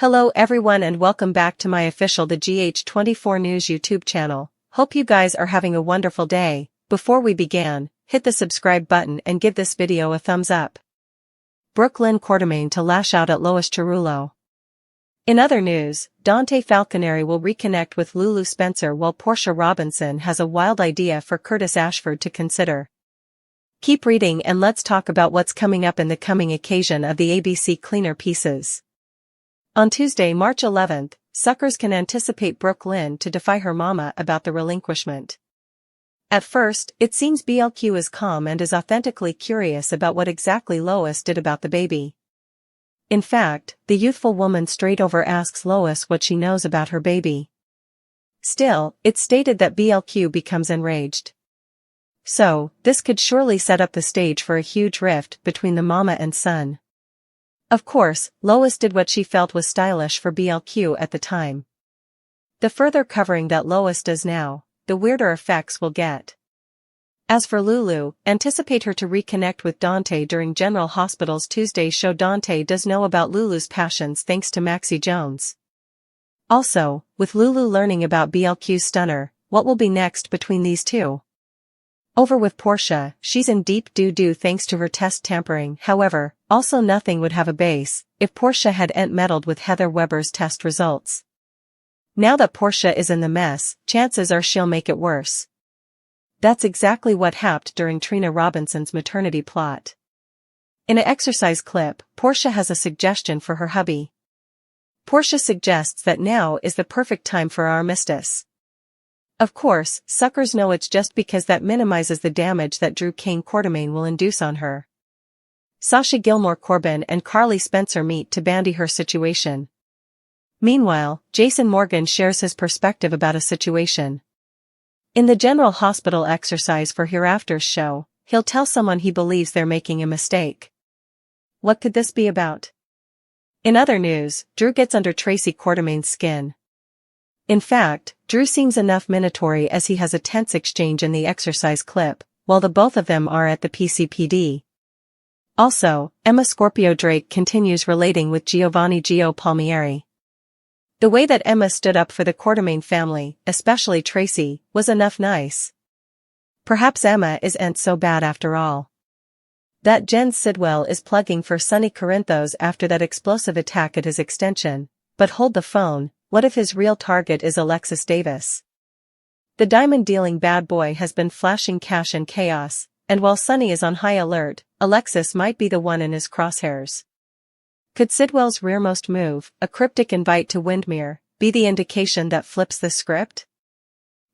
Hello everyone and welcome back to my official The GH24 News YouTube channel. Hope you guys are having a wonderful day. Before we begin, hit the subscribe button and give this video a thumbs up. Brooklyn Quartermaine to lash out at Lois Cerullo. In other news, Dante Falconeri will reconnect with Lulu Spencer while Portia Robinson has a wild idea for Curtis Ashford to consider. Keep reading and let's talk about what's coming up in the coming occasion of the ABC Cleaner Pieces. On Tuesday, March 11th, suckers can anticipate Brooklyn to defy her mama about the relinquishment. At first, it seems BLQ is calm and is authentically curious about what exactly Lois did about the baby. In fact, the youthful woman straight over asks Lois what she knows about her baby. Still, it's stated that BLQ becomes enraged. So, this could surely set up the stage for a huge rift between the mama and son. Of course, Lois did what she felt was stylish for BLQ at the time. The further covering that Lois does now, the weirder effects will get. As for Lulu, anticipate her to reconnect with Dante during General Hospital's Tuesday show. Dante does know about Lulu's passions thanks to Maxie Jones. Also, with Lulu learning about BLQ's stunner, what will be next between these two? Over with Portia, she's in deep doo-doo thanks to her test tampering. However, also nothing would have a base if Portia hadn't meddled with Heather Weber's test results. Now that Portia is in the mess, chances are she'll make it worse. That's exactly what happened during Trina Robinson's maternity plot. In an exercise clip, Portia has a suggestion for her hubby. Portia suggests that now is the perfect time for armistice. Of course, suckers know it's just because that minimizes the damage that Drew Kane Quartermaine will induce on her. Sasha Gilmore Corbin and Carly Spencer meet to bandy her situation. Meanwhile, Jason Morgan shares his perspective about a situation. In the General Hospital exercise for Hereafter's show, he'll tell someone he believes they're making a mistake. What could this be about? In other news, Drew gets under Tracy Quartermaine's skin. In fact, Drew seems enough minatory as he has a tense exchange in the exercise clip, while the both of them are at the PCPD. Also, Emma Scorpio Drake continues relating with Giovanni Gio Palmieri. The way that Emma stood up for the Quartermaine family, especially Tracy, was enough nice. Perhaps Emma isn't so bad after all. That Jen Sidwell is plugging for Sonny Corinthos after that explosive attack at his extension, but hold the phone, what if his real target is Alexis Davis? The diamond-dealing bad boy has been flashing cash and chaos, and while Sonny is on high alert, Alexis might be the one in his crosshairs. Could Sidwell's rearmost move, a cryptic invite to Windmere, be the indication that flips the script?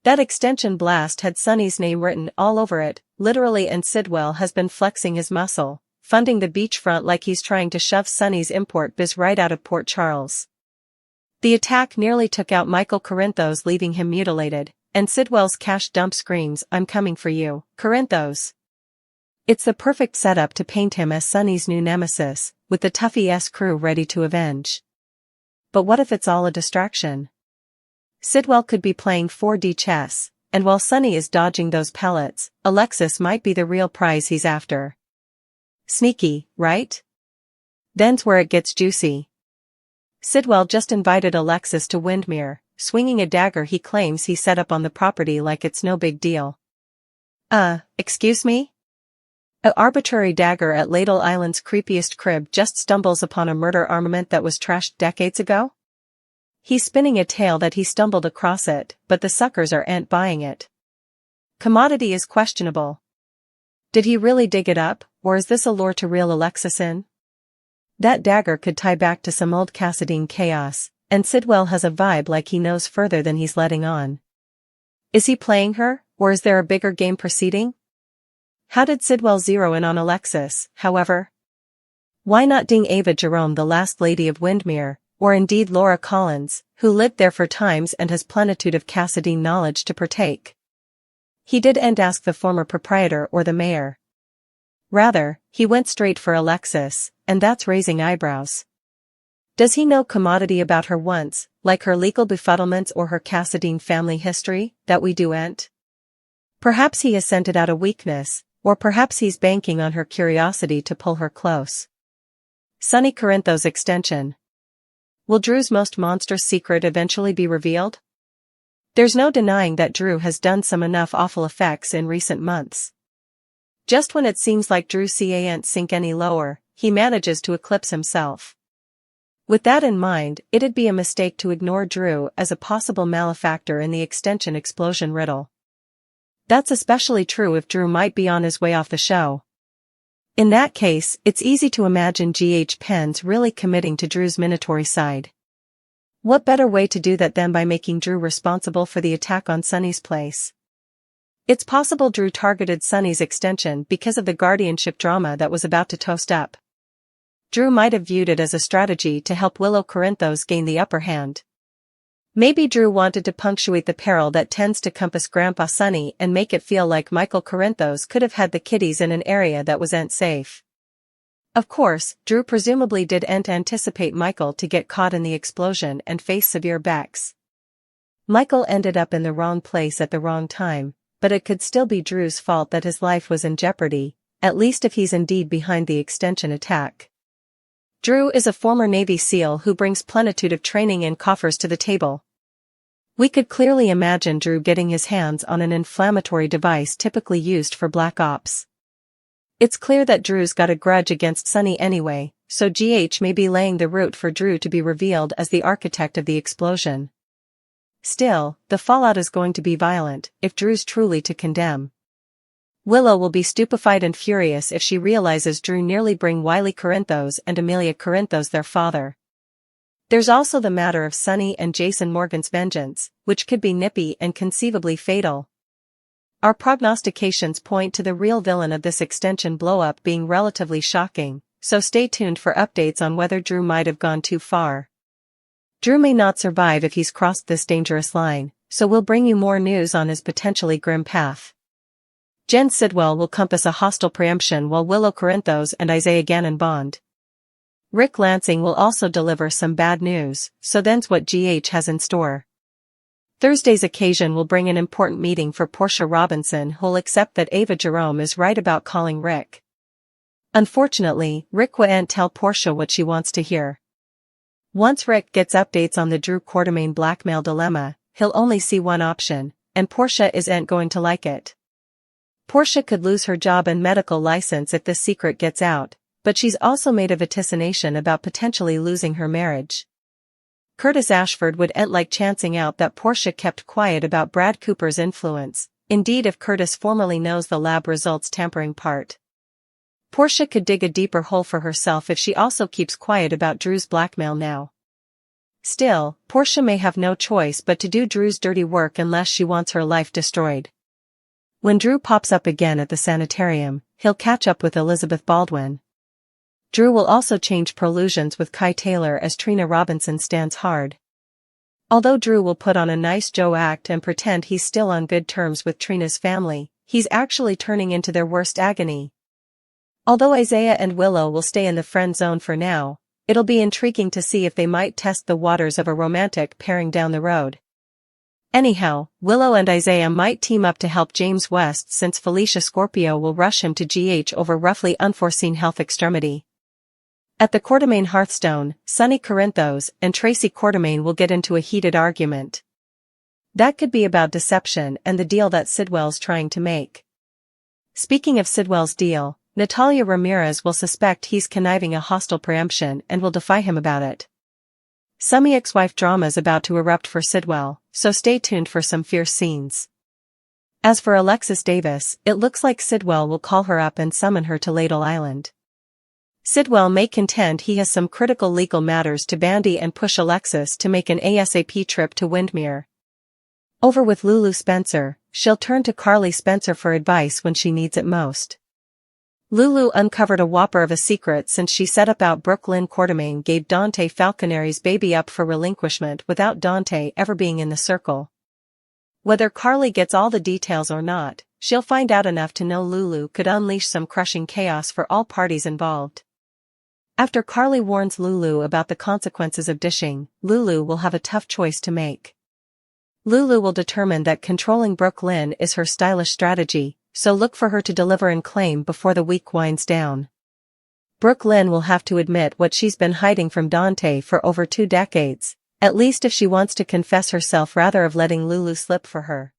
That extension blast had Sonny's name written all over it, literally, and Sidwell has been flexing his muscle, funding the beachfront like he's trying to shove Sonny's import biz right out of Port Charles. The attack nearly took out Michael Corinthos, leaving him mutilated, and Sidwell's cash dump screams, "I'm coming for you, Corinthos." It's the perfect setup to paint him as Sonny's new nemesis, with the Tuffy-esque crew ready to avenge. But what if it's all a distraction? Sidwell could be playing 4D chess, and while Sonny is dodging those pellets, Alexis might be the real prize he's after. Sneaky, right? Then's where it gets juicy. Sidwell just invited Alexis to Windmere, swinging a dagger he claims he set up on the property like it's no big deal. Excuse me? An arbitrary dagger at Ladle Island's creepiest crib just stumbles upon a murder armament that was trashed decades ago? He's spinning a tale that he stumbled across it, but the suckers aren't buying it. Commodity is questionable. Did he really dig it up, or is this a lure to reel Alexis in? That dagger could tie back to some old Cassadine chaos, and Sidwell has a vibe like he knows further than he's letting on. Is he playing her, or is there a bigger game proceeding? How did Sidwell zero in on Alexis, however? Why not ding Ava Jerome, the last lady of Windmere, or indeed Laura Collins, who lived there for times and has plenitude of Cassadine knowledge to partake? He didn't ask the former proprietor or the mayor. Rather, he went straight for Alexis, and that's raising eyebrows. Does he know commodity about her once, like her legal befuddlements or her Cassadine family history, that we do'n't? Perhaps he has scented out a weakness, or perhaps he's banking on her curiosity to pull her close. Sonny Corinthos extension. Will Drew's most monstrous secret eventually be revealed? There's no denying that Drew has done some enough awful effects in recent months. Just when it seems like Drew can't sink any lower, he manages to eclipse himself. With that in mind, it'd be a mistake to ignore Drew as a possible malefactor in the extension explosion riddle. That's especially true if Drew might be on his way off the show. In that case, it's easy to imagine G.H. Penn's really committing to Drew's minatory side. What better way to do that than by making Drew responsible for the attack on Sonny's place? It's possible Drew targeted Sonny's extension because of the guardianship drama that was about to toast up. Drew might have viewed it as a strategy to help Willow Corinthos gain the upper hand. Maybe Drew wanted to punctuate the peril that tends to compass Grandpa Sonny and make it feel like Michael Corinthos could have had the kiddies in an area that wasn't safe. Of course, Drew presumably didn't anticipate Michael to get caught in the explosion and face severe becks. Michael ended up in the wrong place at the wrong time, but it could still be Drew's fault that his life was in jeopardy, at least if he's indeed behind the extension attack. Drew is a former Navy SEAL who brings plenitude of training and coffers to the table. We could clearly imagine Drew getting his hands on an inflammatory device typically used for black ops. It's clear that Drew's got a grudge against Sonny anyway, so GH may be laying the route for Drew to be revealed as the architect of the explosion. Still, the fallout is going to be violent, if Drew's truly to condemn. Willow will be stupefied and furious if she realizes Drew nearly bring Wiley Corinthos and Amelia Corinthos their father. There's also the matter of Sonny and Jason Morgan's vengeance, which could be nippy and conceivably fatal. Our prognostications point to the real villain of this extension blow-up being relatively shocking, so stay tuned for updates on whether Drew might have gone too far. Drew may not survive if he's crossed this dangerous line, so we'll bring you more news on his potentially grim path. Jen Sidwell will compass a hostile preemption while Willow Corinthos and Isaiah Gannon bond. Rick Lansing will also deliver some bad news, so then's what GH has in store. Thursday's occasion will bring an important meeting for Portia Robinson, who'll accept that Ava Jerome is right about calling Rick. Unfortunately, Rick won't tell Portia what she wants to hear. Once Rick gets updates on the Drew Quartermain blackmail dilemma, he'll only see one option, and Portia isn't going to like it. Portia could lose her job and medical license if this secret gets out, but she's also made a vaticination about potentially losing her marriage. Curtis Ashford wouldn't like chancing out that Portia kept quiet about Brad Cooper's influence, indeed if Curtis formally knows the lab results tampering part. Portia could dig a deeper hole for herself if she also keeps quiet about Drew's blackmail now. Still, Portia may have no choice but to do Drew's dirty work unless she wants her life destroyed. When Drew pops up again at the sanitarium, he'll catch up with Elizabeth Baldwin. Drew will also change prolusions with Kai Taylor as Trina Robinson stands hard. Although Drew will put on a nice Joe act and pretend he's still on good terms with Trina's family, he's actually turning into their worst agony. Although Isaiah and Willow will stay in the friend zone for now, it'll be intriguing to see if they might test the waters of a romantic pairing down the road. Anyhow, Willow and Isaiah might team up to help James West since Felicia Scorpio will rush him to GH over roughly unforeseen health extremity. At the Quartermain hearthstone, Sonny Corinthos and Tracy Quartermain will get into a heated argument. That could be about deception and the deal that Sidwell's trying to make. Speaking of Sidwell's deal, Natalia Ramirez will suspect he's conniving a hostile preemption and will defy him about it. Some ex-wife drama's about to erupt for Sidwell, so stay tuned for some fierce scenes. As for Alexis Davis, it looks like Sidwell will call her up and summon her to Ladle Island. Sidwell may contend he has some critical legal matters to bandy and push Alexis to make an ASAP trip to Windmere. Over with Lulu Spencer, she'll turn to Carly Spencer for advice when she needs it most. Lulu uncovered a whopper of a secret since she set about Brooke Lynn Quartermain gave Dante Falconeri's baby up for relinquishment without Dante ever being in the circle. Whether Carly gets all the details or not, she'll find out enough to know Lulu could unleash some crushing chaos for all parties involved. After Carly warns Lulu about the consequences of dishing, Lulu will have a tough choice to make. Lulu will determine that controlling Brooke Lynn is her stylish strategy, so look for her to deliver and claim before the week winds down. Brooklyn will have to admit what she's been hiding from Dante for over 2 decades, at least if she wants to confess herself rather of letting Lulu slip for her.